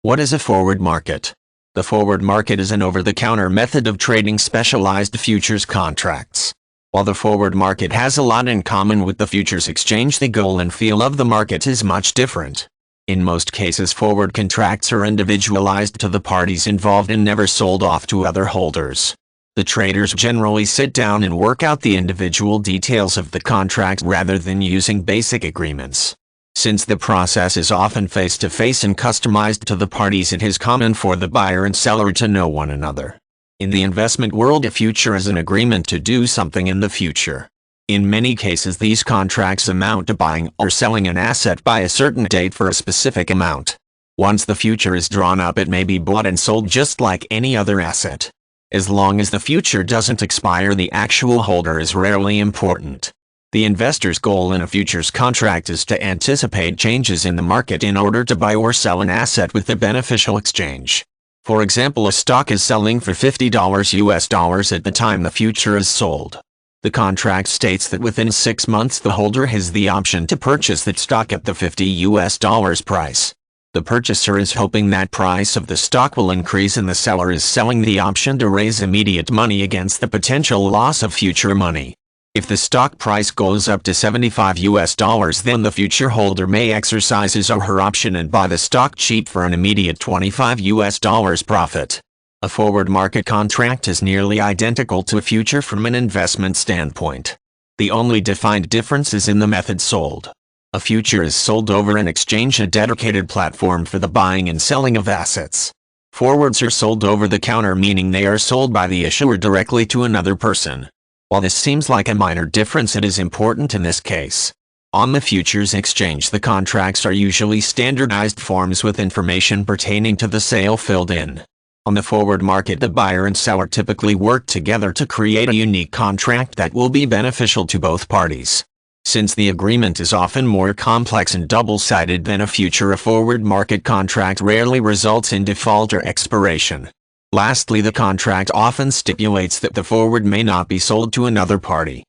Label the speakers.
Speaker 1: What is a forward market? The forward market is an over-the-counter method of trading specialized futures contracts. While the forward market has a lot in common with the futures exchange, the goal and feel of the market is much different. In most cases, forward contracts are individualized to the parties involved and never sold off to other holders. The traders generally sit down and work out the individual details of the contract rather than using basic agreements. Since the process is often face-to-face and customized to the parties, it is common for the buyer and seller to know one another. In the investment world, a future is an agreement to do something in the future. In many cases, these contracts amount to buying or selling an asset by a certain date for a specific amount. Once the future is drawn up, it may be bought and sold just like any other asset. As long as the future doesn't expire, the actual holder is rarely important. The investor's goal in a futures contract is to anticipate changes in the market in order to buy or sell an asset with a beneficial exchange. For example, a stock is selling for $50 at the time the future is sold. The contract states that within 6 months the holder has the option to purchase that stock at the $50 price. The purchaser is hoping that price of the stock will increase, and the seller is selling the option to raise immediate money against the potential loss of future money. If the stock price goes up to $75, then the future holder may exercise his or her option and buy the stock cheap for an immediate $25 profit. A forward market contract is nearly identical to a future from an investment standpoint. The only defined difference is in the method sold. A future is sold over an exchange, a dedicated platform for the buying and selling of assets. Forwards are sold over the counter, meaning they are sold by the issuer directly to another person. While this seems like a minor difference, it is important in this case. On the futures exchange, the contracts are usually standardized forms with information pertaining to the sale filled in. On the forward market, the buyer and seller typically work together to create a unique contract that will be beneficial to both parties. Since the agreement is often more complex and double-sided than a future, a forward market contract rarely results in default or expiration. Lastly, the contract often stipulates that the forward may not be sold to another party.